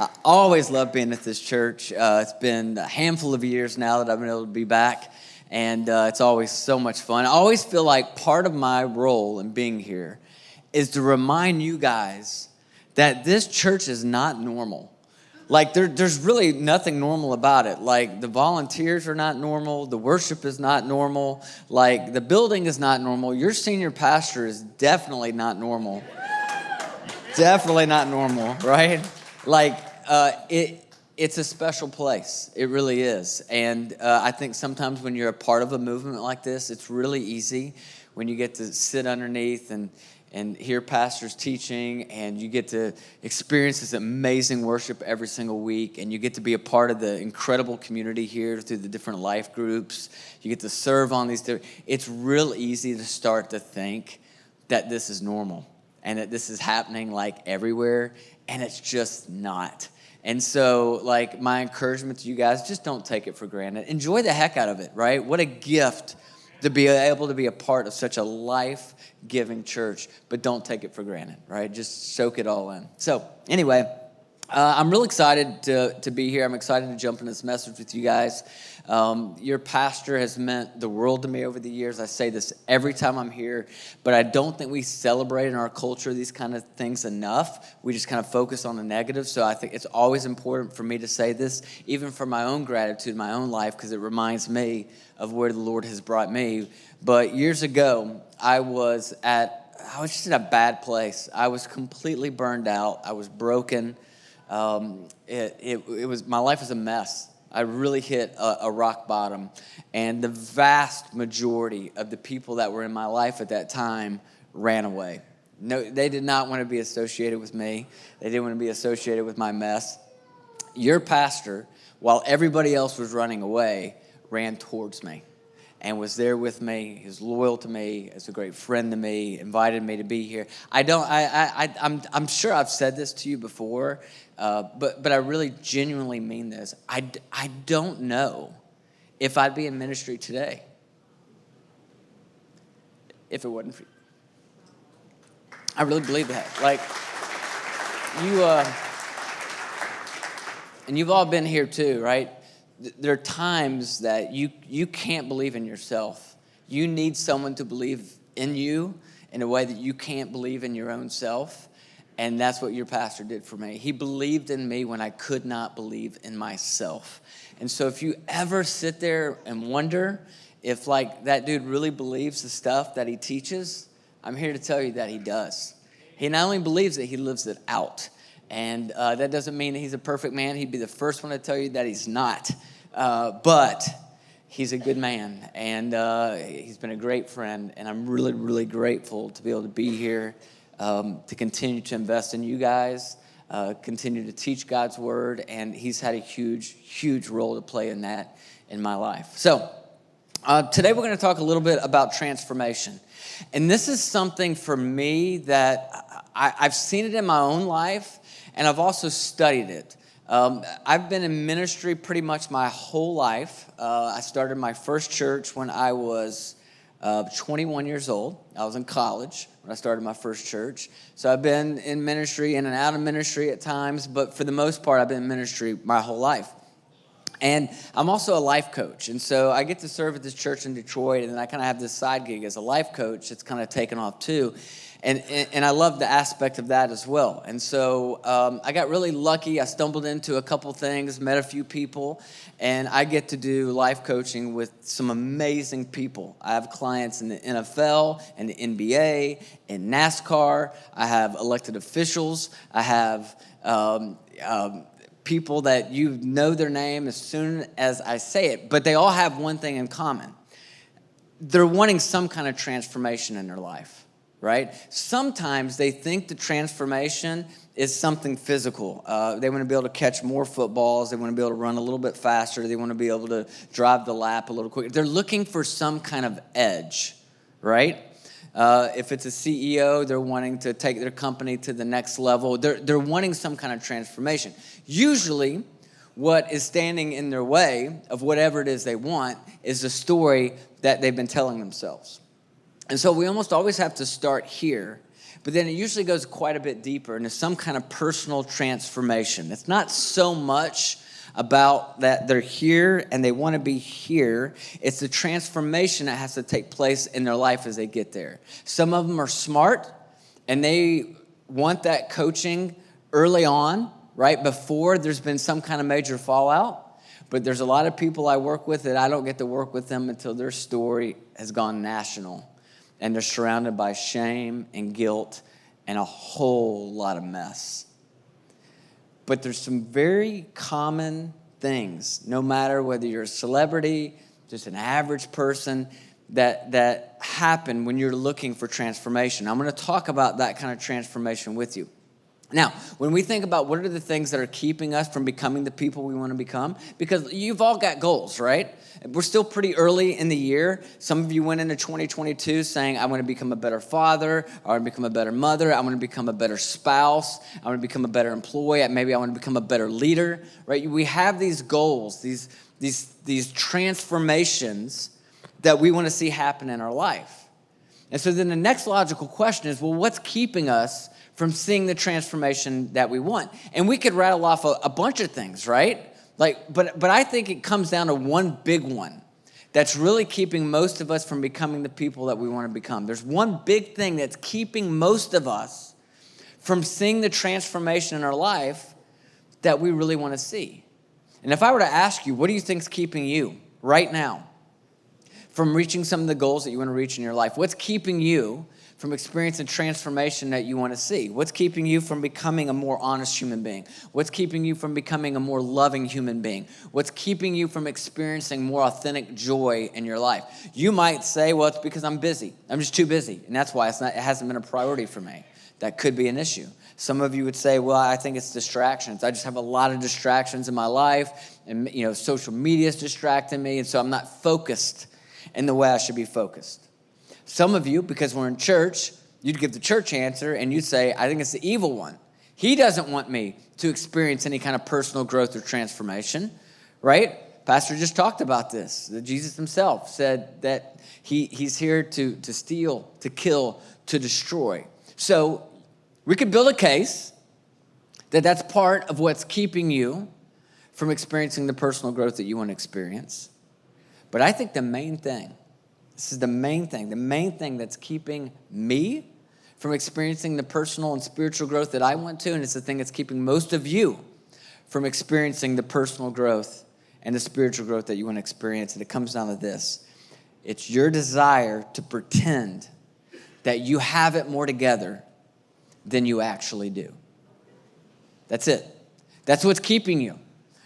I always love being at this church. It's been a handful of years now that I've been able to be back, and it's always so much fun. I always feel like part of my role in being here is to remind you guys that this church is not normal. Like, there's really nothing normal about it. Like, the volunteers are not normal. The worship is not normal. Like, the building is not normal. Your senior pastor is definitely not normal. Definitely not normal, right? Like, it's a special place. It really is. And I think sometimes when you're a part of a movement like this, it's really easy when you get to sit underneath and hear pastors teaching, and you get to experience this amazing worship every single week, and you get to be a part of the incredible community here through the different life groups. You get to serve on these different. It's real easy to start to think that this is normal and that this is happening like everywhere, and it's just not. And so, like, my encouragement to you guys, just don't take it for granted. Enjoy the heck out of it, right? What a gift to be able to be a part of such a life-giving church, but don't take it for granted, right? Just soak it all in. So anyway, I'm real excited to be here. I'm excited to jump into this message with you guys. Your pastor has meant the world to me over the years. I say this every time I'm here, but I don't think we celebrate in our culture these kind of things enough. We just kind of focus on the negative. So I think it's always important for me to say this, even for my own gratitude, my own life, because it reminds me of where the Lord has brought me. But years ago, I was just in a bad place. I was completely burned out. I was broken. It was, my life was a mess. I really hit a rock bottom, and the vast majority of the people that were in my life at that time ran away. No, they did not want to be associated with me. They didn't want to be associated with my mess. Your pastor, while everybody else was running away, ran towards me and was there with me. He was loyal to me, is a great friend to me, invited me to be here. I'm sure I've said this to you before, but I really genuinely mean this. I don't know if I'd be in ministry today if it wasn't for you. I really believe that. Like, you, and you've all been here too, right? There are times that you can't believe in yourself. You need someone to believe in you in a way that you can't believe in your own self. And that's what your pastor did for me. He believed in me when I could not believe in myself. And so if you ever sit there and wonder if, like, that dude really believes the stuff that he teaches, I'm here to tell you that he does. He not only believes it, he lives it out. And that doesn't mean that he's a perfect man. He'd be the first one to tell you that he's not. But he's a good man, and he's been a great friend, and I'm really, really grateful to be able to be here, to continue to invest in you guys, continue to teach God's word, and he's had a huge, huge role to play in that in my life. So today we're going to talk a little bit about transformation, and this is something for me that I've seen it in my own life, and I've also studied it. I've been in ministry pretty much my whole life. I started my first church when I was 21 years old. I was in college when I started my first church. So I've been in ministry, in and out of ministry at times, but for the most part, I've been in ministry my whole life. And I'm also a life coach. And so I get to serve at this church in Detroit, and then I kind of have this side gig as a life coach that's kind of taken off too. And I love the aspect of that as well. And so I got really lucky. I stumbled into a couple things, met a few people, and I get to do life coaching with some amazing people. I have clients in the NFL and the NBA, in NASCAR. I have elected officials. I have people that you know their name as soon as I say it, but they all have one thing in common. They're wanting some kind of transformation in their life. Right? Sometimes they think the transformation is something physical. They want to be able to catch more footballs. They want to be able to run a little bit faster. They want to be able to drive the lap a little quicker. They're looking for some kind of edge, right? If it's a CEO, they're wanting to take their company to the next level. They're wanting some kind of transformation. Usually, what is standing in their way of whatever it is they want is the story that they've been telling themselves. And so we almost always have to start here But then it usually goes quite a bit deeper into some kind of personal transformation. It's not so much about that they're here and they want to be here. It's the transformation that has to take place in their life as they get there. Some of them are smart and they want that coaching early on, right before there's been some kind of major fallout. But there's a lot of people I work with that I don't get to work with them until their story has gone national. And they're surrounded by shame and guilt and a whole lot of mess. But there's some very common things, no matter whether you're a celebrity, just an average person, that happen when you're looking for transformation. I'm going to talk about that kind of transformation with you. Now, when we think about what are the things that are keeping us from becoming the people we want to become, because you've all got goals, right? We're still pretty early in the year. Some of you went into 2022 saying, I want to become a better father, I want to become a better mother, I want to become a better spouse, I want to become a better employee, maybe I want to become a better leader, right? We have these goals, these transformations that we want to see happen in our life. And so then the next logical question is, well, what's keeping us from seeing the transformation that we want? And we could rattle off a bunch of things, right? But I think it comes down to one big one that's really keeping most of us from becoming the people that we want to become. There's one big thing that's keeping most of us from seeing the transformation in our life that we really want to see. And if I were to ask you, what do you think is keeping you right now from reaching some of the goals that you want to reach in your life? What's keeping you from experiencing transformation that you want to see? What's keeping you from becoming a more honest human being? What's keeping you from becoming a more loving human being? What's keeping you from experiencing more authentic joy in your life? You might say, well, it's because I'm busy. I'm just too busy. And that's why it hasn't been a priority for me. That could be an issue. Some of you would say, well, I think it's distractions. I just have a lot of distractions in my life. And, social media is distracting me. And so I'm not focused in the way I should be focused. Some of you, because we're in church, you'd give the church answer and you'd say, I think it's the evil one. He doesn't want me to experience any kind of personal growth or transformation, right? Pastor just talked about this. That Jesus himself said that he's here to steal, to kill, to destroy. So we could build a case that that's part of what's keeping you from experiencing the personal growth that you want to experience. But I think the main thing, this is the main thing that's keeping me from experiencing the personal and spiritual growth that I want to, and it's the thing that's keeping most of you from experiencing the personal growth and the spiritual growth that you want to experience. And it comes down to this. It's your desire to pretend that you have it more together than you actually do. That's it. That's what's keeping you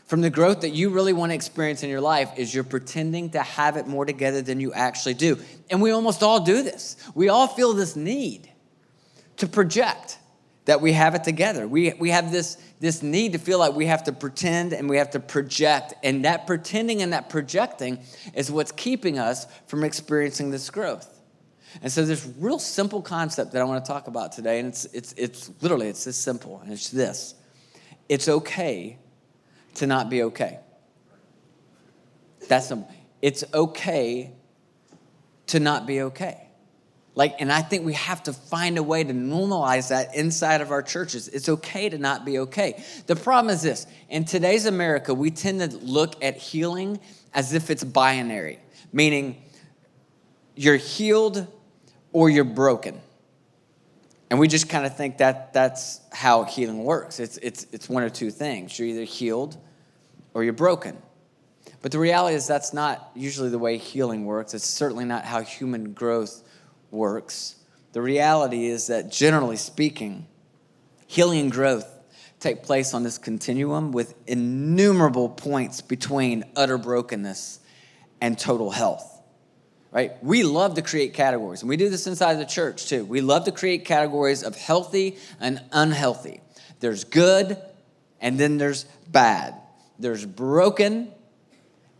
from the growth that you really want to experience in your life. Is you're pretending to have it more together than you actually do. And we almost all do this. We all feel this need to project that we have it together. We have this need to feel like we have to pretend and we have to project. And that pretending and that projecting is what's keeping us from experiencing this growth. And so there's a real simple concept that I want to talk about today. And it's literally this simple. And it's this. It's okay to not be okay. That's simple. It's okay to not be okay. And I think we have to find a way to normalize that inside of our churches. It's okay to not be okay. The problem is this. In today's America, we tend to look at healing as if it's binary, meaning you're healed or you're broken. And we just kind of think that that's how healing works. It's one of two things. You're either healed or you're broken. But the reality is that's not usually the way healing works. It's certainly not how human growth works. The reality is that generally speaking, healing and growth take place on this continuum with innumerable points between utter brokenness and total health. Right? We love to create categories, and we do this inside the church too. We love to create categories of healthy and unhealthy. There's good, and then there's bad. There's broken,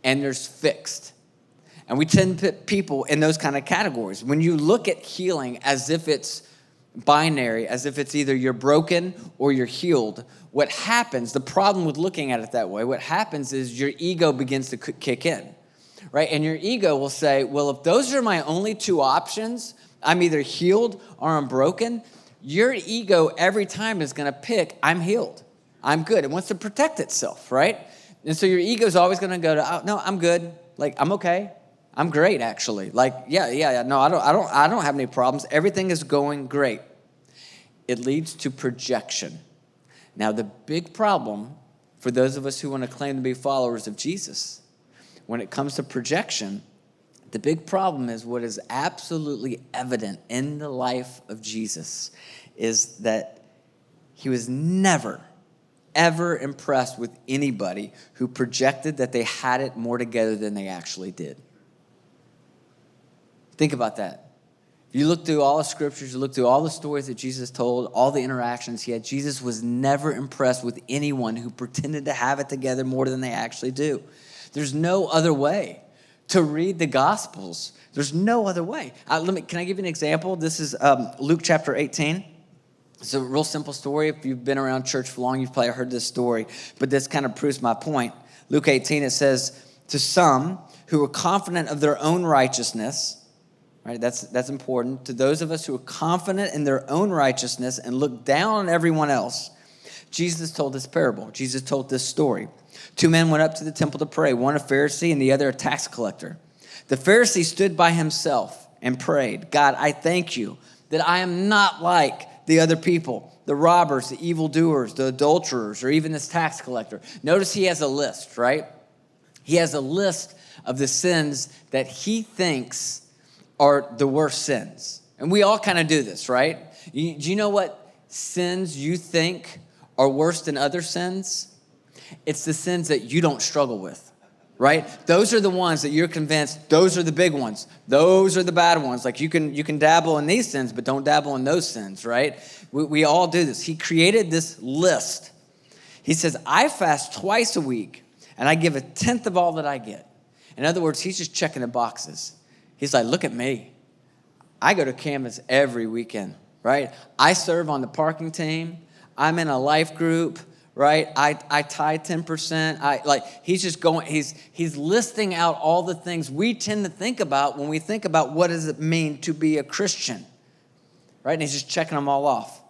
and there's fixed. And we tend to put people in those kind of categories. When you look at healing as if it's binary, as if it's either you're broken or you're healed, what happens, the problem with looking at it that way, what happens is your ego begins to kick in. Right? And your ego will say, well, if those are my only two options, I'm either healed or I'm broken, your ego every time is going to pick, I'm healed, I'm good. It wants to protect itself, right? And so your ego is always going to go to, oh, no, I'm good. Like, I'm okay. I'm great, actually. Like, yeah. No, I don't have any problems. Everything is going great. It leads to projection. Now, the big problem for those of us who want to claim to be followers of Jesus, when it comes to projection, the big problem is what is absolutely evident in the life of Jesus is that he was never, ever impressed with anybody who projected that they had it more together than they actually did. Think about that. If you look through all the scriptures, you look through all the stories that Jesus told, all the interactions he had, Jesus was never impressed with anyone who pretended to have it together more than they actually do. There's no other way to read the Gospels. There's no other way. Can I give you an example? This is Luke chapter 18. It's a real simple story. If you've been around church for long, you've probably heard this story, but this kind of proves my point. Luke 18, it says, to some who were confident of their own righteousness, right? That's important. To those of us who are confident in their own righteousness and look down on everyone else, Jesus told this parable. Jesus told this story. 2 men went up to the temple to pray, one a Pharisee and the other a tax collector. The Pharisee stood by himself and prayed, God, I thank you that I am not like the other people, the robbers, the evildoers, the adulterers, or even this tax collector. Notice he has a list, right? He has a list of the sins that he thinks are the worst sins. And we all kind of do this, right? Do you know what sins you think are worse than other sins? It's the sins that you don't struggle with, right? Those are the ones that you're convinced, those are the big ones. Those are the bad ones. Like you can dabble in these sins, but don't dabble in those sins, right? We all do this. He created this list. He says, I fast twice a week, and I give a tenth of all that I get. In other words, he's just checking the boxes. He's like, look at me. I go to Canvas every weekend, right? I serve on the parking team. I'm in a life group, right? I tithe 10%. He's just going, he's listing out all the things we tend to think about when we think about what does it mean to be a Christian, right? And he's just checking them all off.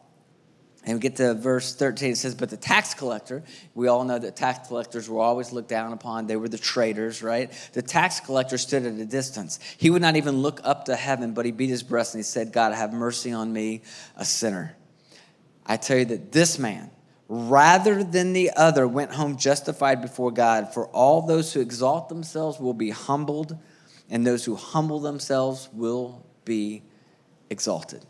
And we get to verse 13, it says, but the tax collector, we all know that tax collectors were always looked down upon. They were the traitors, right? The tax collector stood at a distance. He would not even look up to heaven, but he beat his breast and he said, God, have mercy on me, a sinner. I tell you that this man, rather than the other, went home justified before God. For all those who exalt themselves will be humbled, and those who humble themselves will be exalted.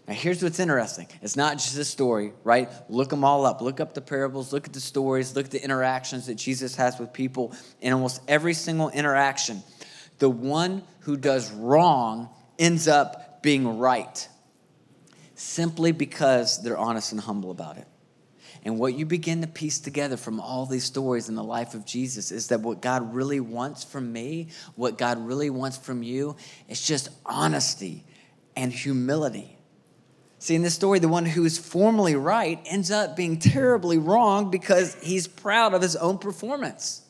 Now, here's what's interesting. It's not just a story, right? Look them all up. Look up the parables. Look at the stories. Look at the interactions that Jesus has with people. In almost every single interaction, the one who does wrong ends up being right simply because they're honest and humble about it. And what you begin to piece together from all these stories in the life of Jesus is that what God really wants from me, what God really wants from you, is just honesty and humility. See, in this story, the one who is formally right ends up being terribly wrong because he's proud of his own performance.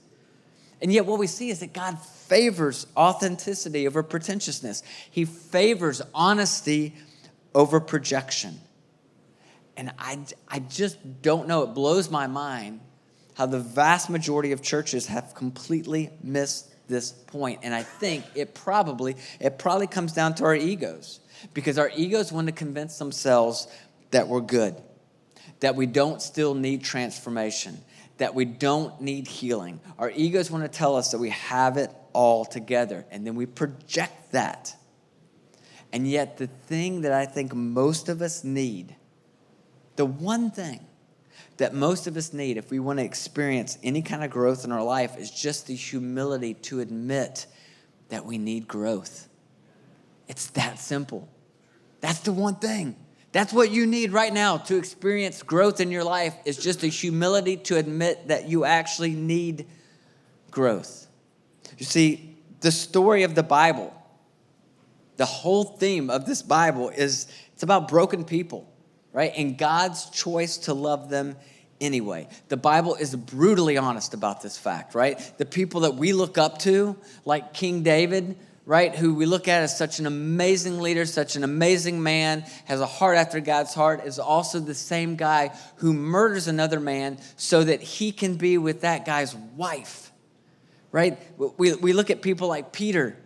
And yet what we see is that God favors authenticity over pretentiousness. He favors honesty over projection. And I just don't know. It blows my mind how the vast majority of churches have completely missed this point. And I think it probably comes down to our egos. Because our egos want to convince themselves that we're good, that we don't still need transformation, that we don't need healing. Our egos want to tell us that we have it all together, and then we project that. And yet the thing that I think most of us need, the one thing that most of us need if we want to experience any kind of growth in our life is just the humility to admit that we need growth. It's that simple. That's the one thing. That's what you need right now to experience growth in your life is just a humility to admit that you actually need growth. You see, the story of the Bible, the whole theme of this Bible it's about broken people, right? And God's choice to love them anyway. The Bible is brutally honest about this fact, right? The people that we look up to, like King David, right, who we look at as such an amazing leader, such an amazing man, has a heart after God's heart, is also the same guy who murders another man so that he can be with that guy's wife, right? We look at people like Peter,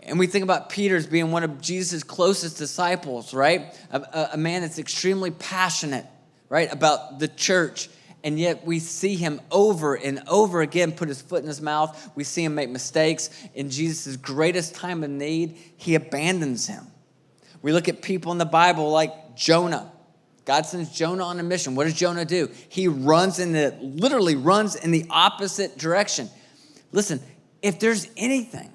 and we think about Peter as being one of Jesus' closest disciples, right? A man that's extremely passionate, right, about the church. And yet we see him over and over again put his foot in his mouth. We see him make mistakes. In Jesus' greatest time of need, he abandons him. We look at people in the Bible like Jonah. God sends Jonah on a mission. What does Jonah do? He literally runs in the opposite direction. Listen, if there's anything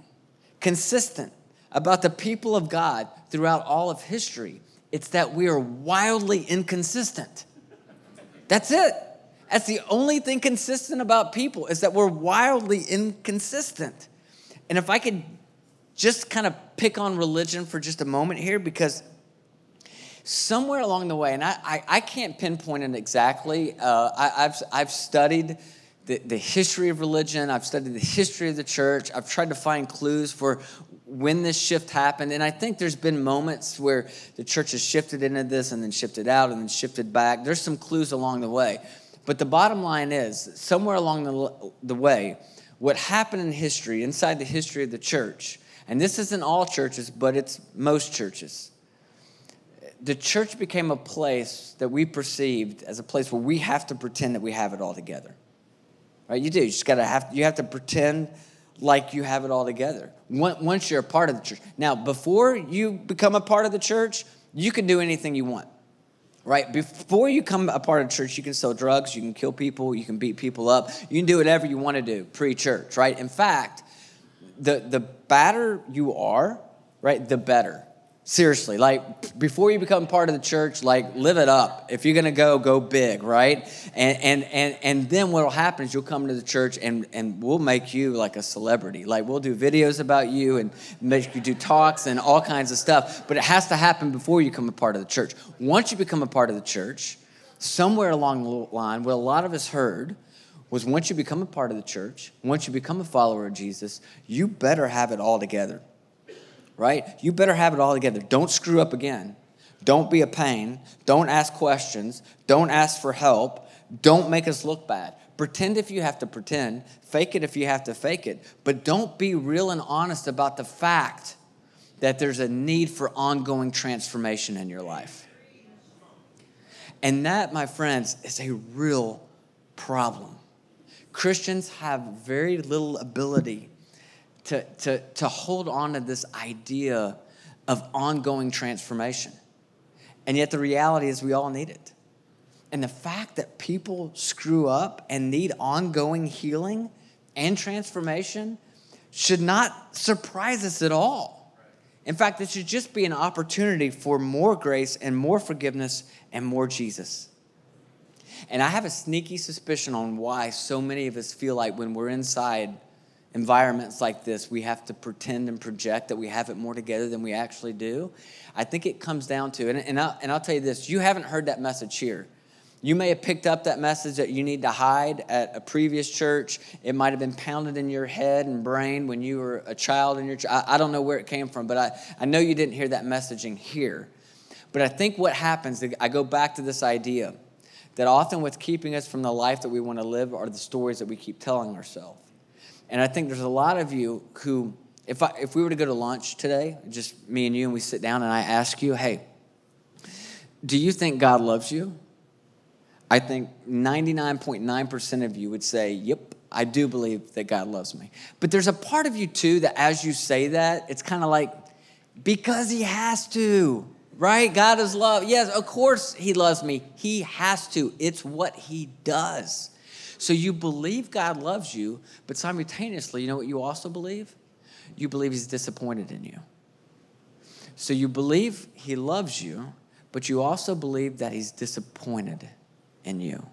consistent about the people of God throughout all of history, it's that we are wildly inconsistent. That's it. That's the only thing consistent about people, is that we're wildly inconsistent. And if I could just kind of pick on religion for just a moment here, because somewhere along the way, and I can't pinpoint it exactly, I've studied the history of religion, I've studied the history of the church, I've tried to find clues for when this shift happened, and I think there's been moments where the church has shifted into this and then shifted out and then shifted back. There's some clues along the way. But the bottom line is, somewhere along the way, what happened in history, inside the history of the church, and this isn't all churches, but it's most churches, the church became a place that we perceived as a place where we have to pretend that we have it all together. Right? You do. You have to pretend like you have it all together once you're a part of the church. Now, before you become a part of the church, you can do anything you want. Right? Before you come a part of church, you can sell drugs, you can kill people, you can beat people up, you can do whatever you want to do pre-church, right? In fact, the badder you are, right, the better. Seriously, like before you become part of the church, like live it up. If you're gonna go big, right? And then what'll happen is you'll come to the church and we'll make you like a celebrity. Like we'll do videos about you and make you do talks and all kinds of stuff. But it has to happen before you become a part of the church. Once you become a part of the church, somewhere along the line, what a lot of us heard was once you become a part of the church, once you become a follower of Jesus, you better have it all together. Right? You better have it all together. Don't screw up again. Don't be a pain. Don't ask questions. Don't ask for help. Don't make us look bad. Pretend if you have to pretend. Fake it if you have to fake it. But don't be real and honest about the fact that there's a need for ongoing transformation in your life. And that, my friends, is a real problem. Christians have very little ability to hold on to this idea of ongoing transformation. And yet the reality is we all need it. And the fact that people screw up and need ongoing healing and transformation should not surprise us at all. In fact, it should just be an opportunity for more grace and more forgiveness and more Jesus. And I have a sneaky suspicion on why so many of us feel like when we're inside environments like this, we have to pretend and project that we have it more together than we actually do. I think it comes down to, and I'll tell you this, you haven't heard that message here. You may have picked up that message that you need to hide at a previous church. It might have been pounded in your head and brain when you were a child in your church. I don't know where it came from, but I know you didn't hear that messaging here. But I think what happens, I go back to this idea that often what's keeping us from the life that we want to live are the stories that we keep telling ourselves. And I think there's a lot of you who, if we were to go to lunch today, just me and you, and we sit down and I ask you, hey, do you think God loves you? I think 99.9% of you would say, yep, I do believe that God loves me. But there's a part of you too that as you say that, it's kind of like, because he has to, right? God is love. Yes, of course he loves me. He has to. It's what he does. So you believe God loves you, but simultaneously, you know what you also believe? You believe he's disappointed in you. So you believe he loves you, but you also believe that he's disappointed in you.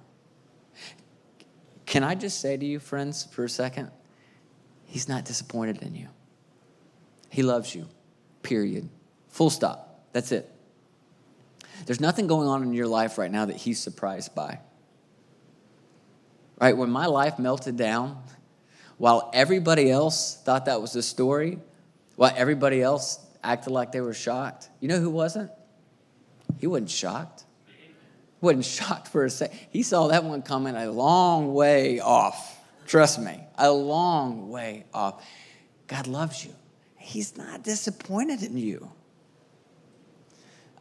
Can I just say to you, friends, for a second? He's not disappointed in you. He loves you, period. Full stop. That's it. There's nothing going on in your life right now that he's surprised by. Right, when my life melted down, while everybody else thought that was the story, While everybody else acted like they were shocked. You know who wasn't? He wasn't shocked. Wasn't shocked for a second. He saw that one coming a long way off. Trust me, a long way off. God loves you. He's not disappointed in you.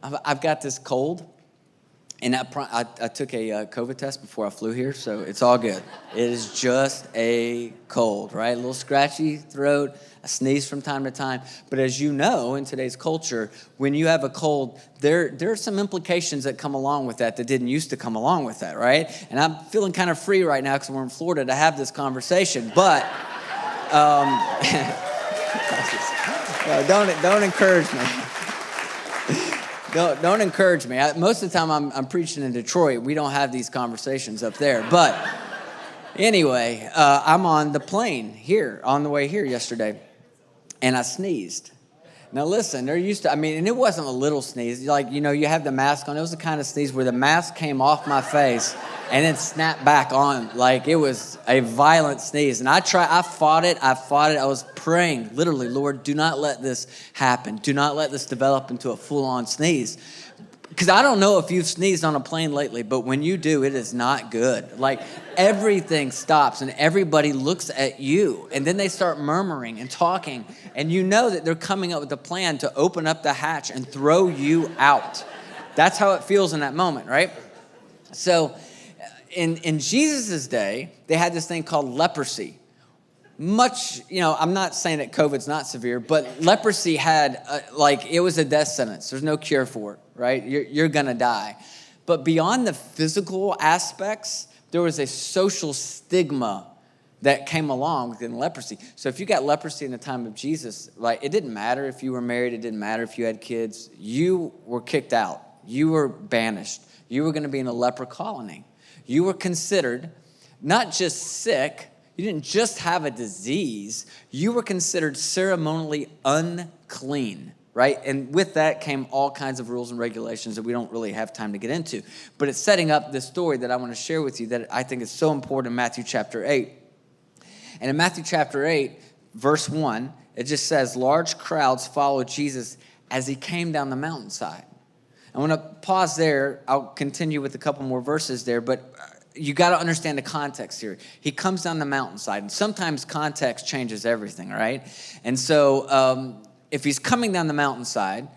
I've got this cold, and I took a COVID test before I flew here, so it's all good. It is just a cold, right? A little scratchy throat, a sneeze from time to time. But as you know, in today's culture, when you have a cold, there are some implications that come along with that didn't used to come along with that, right? And I'm feeling kind of free right now because we're in Florida to have this conversation. But don't encourage me. Don't encourage me. Most of the time I'm preaching in Detroit. We don't have these conversations up there. But anyway, I'm on the plane here, on the way here yesterday, and I sneezed. Now listen, they're used to, and it wasn't a little sneeze. Like, you have the mask on. It was the kind of sneeze where the mask came off my face and then snapped back on. Like, it was a violent sneeze. And I fought it. I was praying, literally, Lord, do not let this happen. Do not let this develop into a full-on sneeze. Because I don't know if you've sneezed on a plane lately, but when you do, it is not good. Like, everything stops and everybody looks at you. And then they start murmuring and talking. And you know that they're coming up with a plan to open up the hatch and throw you out. That's how it feels in that moment, right? So in Jesus' day, they had this thing called leprosy. I'm not saying that COVID's not severe, but leprosy had, it was a death sentence. There's no cure for it, right? You're going to die. But beyond the physical aspects, there was a social stigma that came along within leprosy. So if you got leprosy in the time of Jesus, it didn't matter if you were married. It didn't matter if you had kids. You were kicked out. You were banished. You were going to be in a leper colony. You were considered not just sick. You didn't just have a disease. You were considered ceremonially unclean, right? And with that came all kinds of rules and regulations that we don't really have time to get into. But it's setting up this story that I want to share with you that I think is so important in Matthew chapter 8. And in Matthew chapter 8, verse 1, it just says, large crowds followed Jesus as he came down the mountainside. I want to pause there. I'll continue with a couple more verses there, but you got to understand the context here. He comes down the mountainside, and sometimes context changes everything, right? And so if he's coming down the mountainside,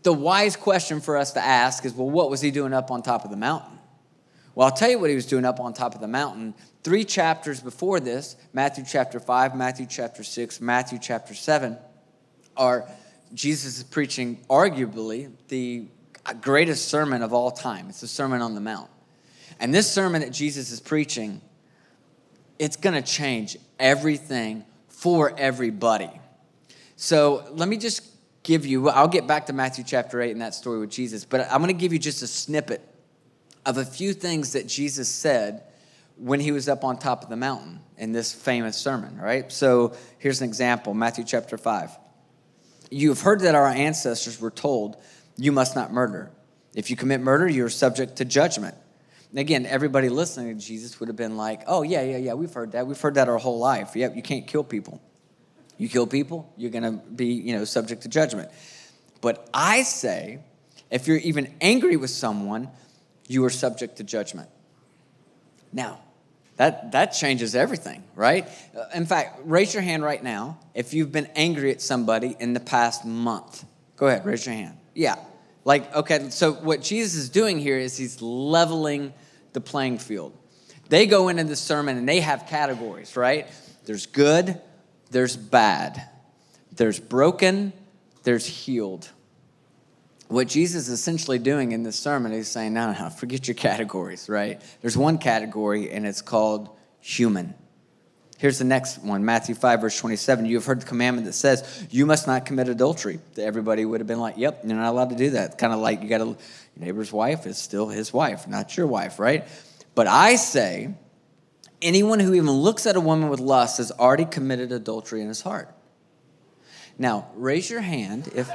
the wise question for us to ask is, well, what was he doing up on top of the mountain? Well, I'll tell you what he was doing up on top of the mountain. 3 chapters before this, Matthew chapter 5, Matthew chapter 6, Matthew chapter 7, are Jesus is preaching arguably the greatest sermon of all time. It's the Sermon on the Mount. And this sermon that Jesus is preaching, it's going to change everything for everybody. So let me just I'll get back to Matthew chapter 8 and that story with Jesus, but I'm going to give you just a snippet of a few things that Jesus said when he was up on top of the mountain in this famous sermon, right? So here's an example, Matthew chapter 5. You have heard that our ancestors were told, you must not murder. If you commit murder, you're subject to judgment. And again, everybody listening to Jesus would have been like, oh, yeah, we've heard that. We've heard that our whole life. Yep, you can't kill people. You kill people, you're going to be, subject to judgment. But I say, if you're even angry with someone, you are subject to judgment. Now, that changes everything, right? In fact, raise your hand right now if you've been angry at somebody in the past month. Go ahead, raise your hand. Yeah. Okay, so what Jesus is doing here is he's leveling the playing field. They go into the sermon and they have categories, right? There's good, there's bad, there's broken, there's healed. What Jesus is essentially doing in this sermon is saying, no, forget your categories, right? There's one category, and it's called human. Here's the next one, Matthew 5, verse 27. You have heard the commandment that says, you must not commit adultery. Everybody would have been like, yep, you're not allowed to do that. Kind of like your neighbor's wife is still his wife, not your wife, right? But I say, anyone who even looks at a woman with lust has already committed adultery in his heart. Now, raise your hand if...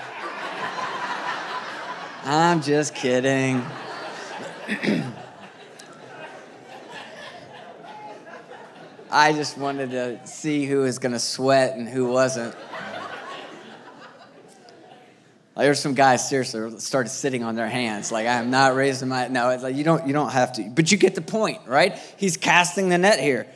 I'm just kidding. I just wanted to see who was going to sweat and who wasn't. Like there's some guys seriously started sitting on their hands. Like I am not raising my, no, it's like you don't have to. But you get the point, right? He's casting the net here.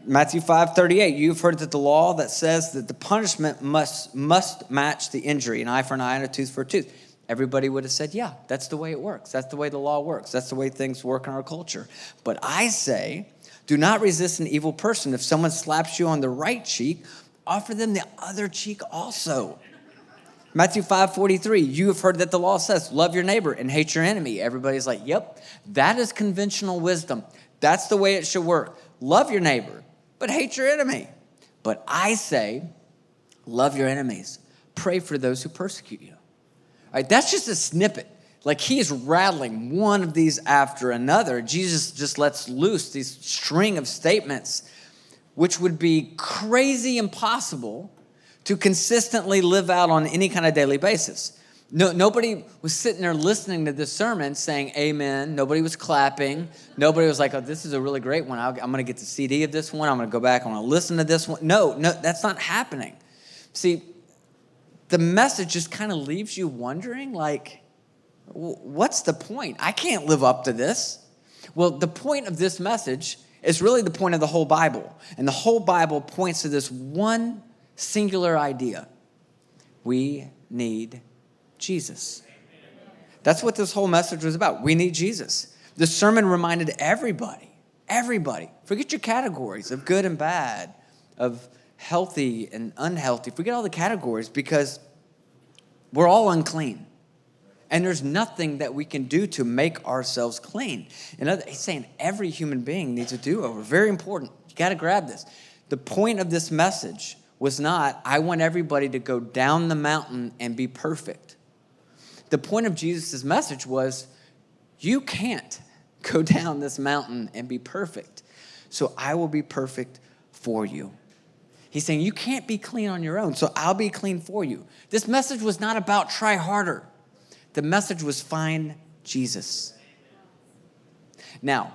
Matthew 5:38, you've heard that the law that says that the punishment must match the injury, an eye for an eye and a tooth for a tooth. Everybody would have said, yeah, that's the way it works. That's the way the law works. That's the way things work in our culture. But I say, do not resist an evil person. If someone slaps you on the right cheek, offer them the other cheek also. Matthew 5:43, you have heard that the law says, love your neighbor and hate your enemy. Everybody's like, yep, that is conventional wisdom. That's the way it should work. Love your neighbor, but hate your enemy. But I say, love your enemies. Pray for those who persecute you. All right, that's just a snippet. Like he's rattling one of these after another. Jesus just lets loose these string of statements, which would be crazy impossible to consistently live out on any kind of daily basis. Nobody was sitting there listening to this sermon saying amen. Nobody was clapping. Nobody was like, oh, this is a really great one. I'm going to get the CD of this one. I'm going to go back. I'm going to listen to this one. No, that's not happening. See, the message just kind of leaves you wondering, like, what's the point? I can't live up to this. Well, the point of this message is really the point of the whole Bible. And the whole Bible points to this one singular idea. We need Jesus. That's what this whole message was about. We need Jesus. The sermon reminded everybody, forget your categories of good and bad, of healthy and unhealthy. Forget all the categories because we're all unclean. And there's nothing that we can do to make ourselves clean. He's saying every human being needs a do-over. Very important. You got to grab this. The point of this message was not, I want everybody to go down the mountain and be perfect. The point of Jesus' message was, you can't go down this mountain and be perfect. So I will be perfect for you. He's saying, you can't be clean on your own, so I'll be clean for you. This message was not about try harder. The message was find Jesus. Now,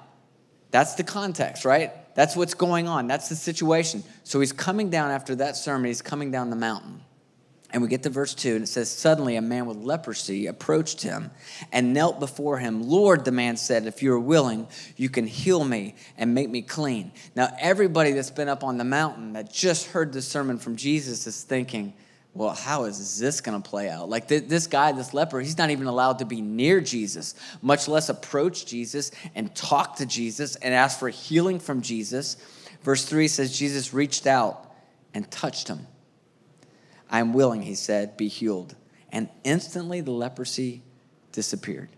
that's the context, right? That's what's going on. That's the situation. So he's coming down after that sermon. He's coming down the mountain. And we get to verse 2, and it says, suddenly a man with leprosy approached him and knelt before him. Lord, the man said, if you are willing, you can heal me and make me clean. Now, everybody that's been up on the mountain that just heard the sermon from Jesus is thinking, well, how is this going to play out? Like this guy, this leper, he's not even allowed to be near Jesus, much less approach Jesus and talk to Jesus and ask for healing from Jesus. Verse 3 says, Jesus reached out and touched him. I am willing, he said, be healed. And instantly the leprosy disappeared.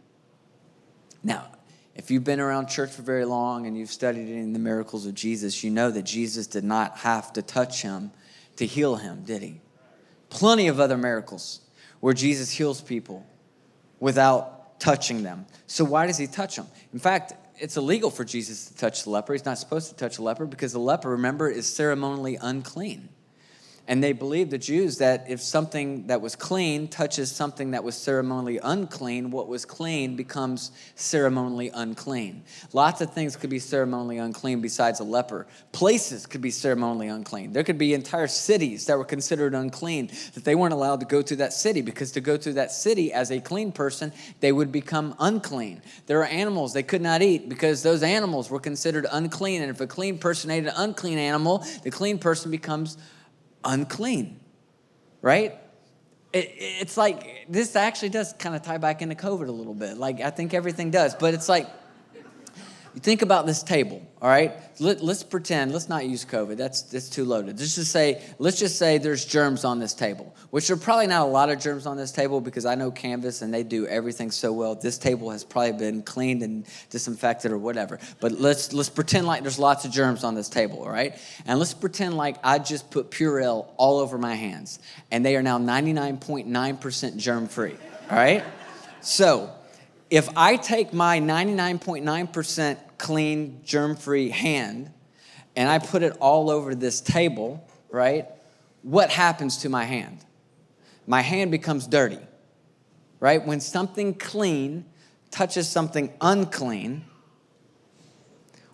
Now, if you've been around church for very long and you've studied in the miracles of Jesus, you know that Jesus did not have to touch him to heal him, did he? Plenty of other miracles where Jesus heals people without touching them. So why does he touch them? In fact, it's illegal for Jesus to touch the leper. He's not supposed to touch the leper because the leper, remember, is ceremonially unclean. And they believed, the Jews, that if something that was clean touches something that was ceremonially unclean, what was clean becomes ceremonially unclean. Lots of things could be ceremonially unclean besides a leper. Places could be ceremonially unclean. There could be entire cities that were considered unclean, that they weren't allowed to go to that city, because to go to that city as a clean person, they would become unclean. There are animals they could not eat because those animals were considered unclean. And if a clean person ate an unclean animal, the clean person becomes unclean, right? It's like, this actually does kind of tie back into COVID a little bit. Like, I think everything does. But it's like, you think about this table, all right? Let's pretend, let's not use COVID. That's too loaded. Let's just say there's germs on this table, which are probably not a lot of germs on this table, because I know Canvas and they do everything so well. This table has probably been cleaned and disinfected or whatever. But let's pretend like there's lots of germs on this table, all right? And let's pretend like I just put Purell all over my hands, and they are now 99.9% germ-free, all right? So if I take my 99.9% clean, germ-free hand and I put it all over this table, right? What happens to my hand? My hand becomes dirty, right? When something clean touches something unclean,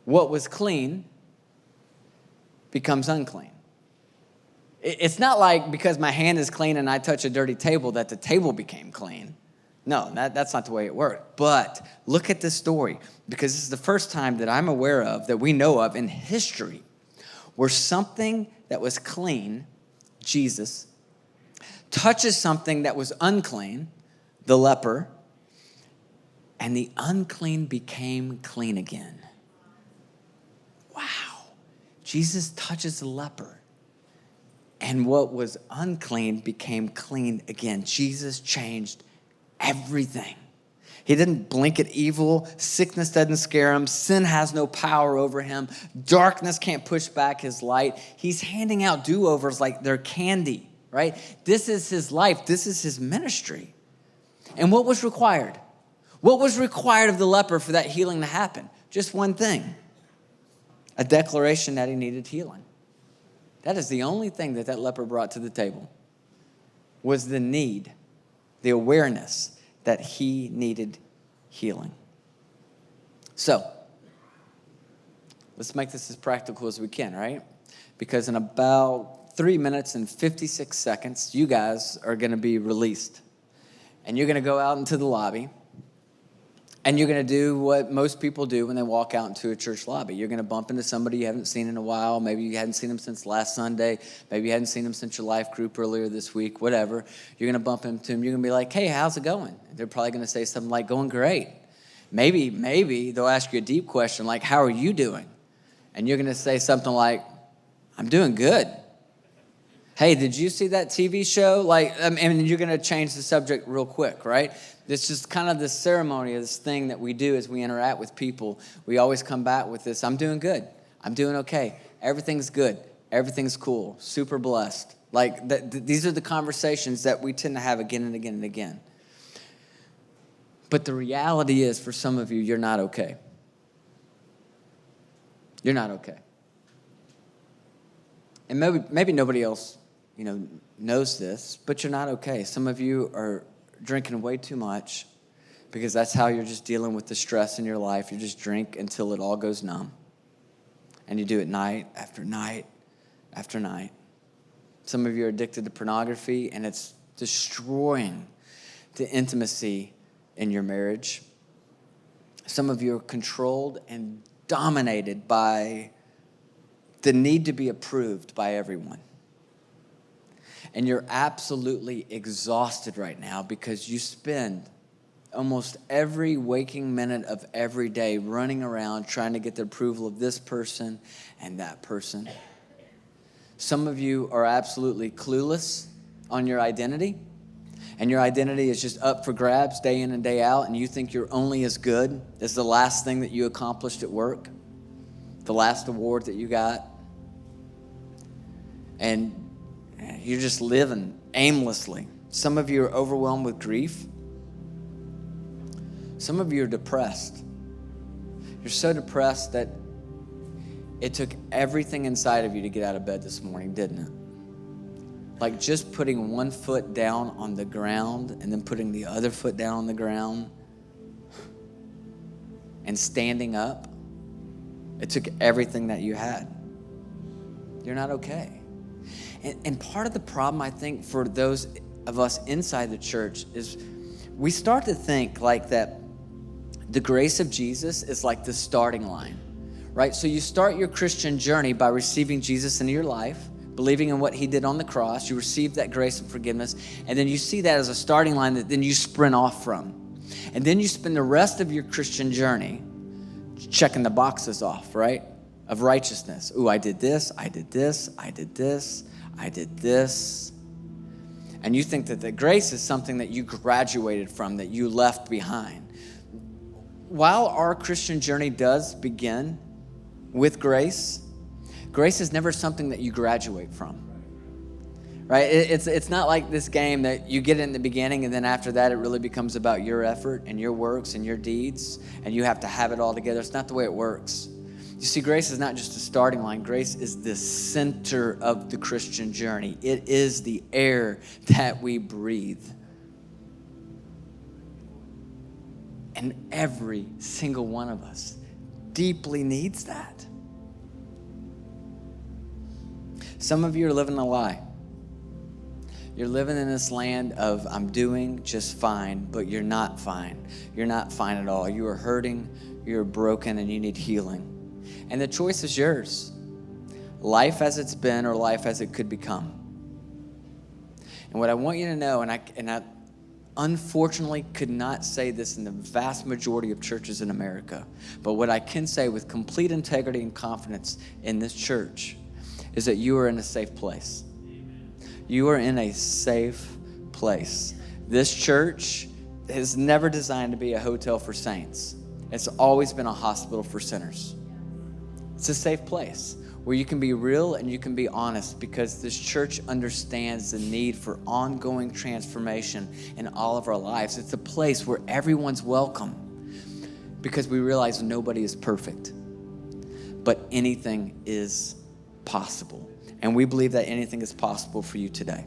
what was clean becomes unclean. It's not like because my hand is clean and I touch a dirty table that the table became clean. No, that's not the way it worked. But look at this story, because this is the first time that I'm aware of, that we know of in history, where something that was clean, Jesus, touches something that was unclean, the leper, and the unclean became clean again. Wow. Jesus touches the leper, and what was unclean became clean again. Jesus changed everything. He didn't blink at evil. Sickness doesn't scare him. Sin has no power over him. Darkness can't push back his light. He's handing out do-overs like they're candy, right? This is his life. This is his ministry. And what was required? What was required of the leper for that healing to happen? Just one thing: a declaration that he needed healing. That is the only thing that leper brought to the table, was the need, the awareness that he needed healing. So, let's make this as practical as we can, right? Because in about 3 minutes and 56 seconds, you guys are going to be released. And you're going to go out into the lobby, and you're going to do what most people do when they walk out into a church lobby. You're going to bump into somebody you haven't seen in a while. Maybe you hadn't seen them since last Sunday. Maybe you hadn't seen them since your life group earlier this week, whatever. You're going to bump into them. You're going to be like, hey, how's it going? And they're probably going to say something like, going great. Maybe they'll ask you a deep question like, how are you doing? And you're going to say something like, I'm doing good. Hey, did you see that TV show? And you're going to change the subject real quick, right? It's just kind of this ceremony, this thing that we do as we interact with people. We always come back with this: I'm doing good. I'm doing okay. Everything's good. Everything's cool. Super blessed. These are the conversations that we tend to have again and again and again. But the reality is, for some of you, you're not okay. You're not okay. And maybe nobody else, knows this, but you're not okay. Some of you are drinking way too much because that's how you're just dealing with the stress in your life. You just drink until it all goes numb. And you do it night after night after night. Some of you are addicted to pornography, and it's destroying the intimacy in your marriage. Some of you are controlled and dominated by the need to be approved by everyone. And you're absolutely exhausted right now because you spend almost every waking minute of every day running around trying to get the approval of this person and that person. Some of you are absolutely clueless on your identity, and your identity is just up for grabs day in and day out, and you think you're only as good as the last thing that you accomplished at work, the last award that you got. And you're just living aimlessly. Some of you are overwhelmed with grief. Some of you are depressed. You're so depressed that it took everything inside of you to get out of bed this morning, didn't it? Like just putting one foot down on the ground and then putting the other foot down on the ground and standing up. It took everything that you had. You're not okay. And part of the problem, I think, for those of us inside the church is we start to think like that the grace of Jesus is like the starting line, right? So you start your Christian journey by receiving Jesus into your life, believing in what he did on the cross. You receive that grace and forgiveness, and then you see that as a starting line that then you sprint off from. And then you spend the rest of your Christian journey checking the boxes off, right? Of righteousness. Ooh, I did this, I did this, I did this, I did this. And you think that the grace is something that you graduated from, that you left behind. While our Christian journey does begin with grace, grace is never something that you graduate from, right? It's not like this game that you get in the beginning and then after that it really becomes about your effort and your works and your deeds and you have to have it all together. It's not the way it works. You see, grace is not just a starting line. Grace is the center of the Christian journey. It is the air that we breathe. And every single one of us deeply needs that. Some of you are living a lie. You're living in this land of I'm doing just fine, but you're not fine. You're not fine at all. You are hurting, you're broken, and you need healing. And the choice is yours. Life as it's been or life as it could become. And what I want you to know, and I unfortunately could not say this in the vast majority of churches in America, but what I can say with complete integrity and confidence in this church is that you are in a safe place. You are in a safe place. This church is never designed to be a hotel for saints. It's always been a hospital for sinners. It's a safe place where you can be real and you can be honest, because this church understands the need for ongoing transformation in all of our lives. It's a place where everyone's welcome, because we realize nobody is perfect, but anything is possible. And we believe that anything is possible for you today.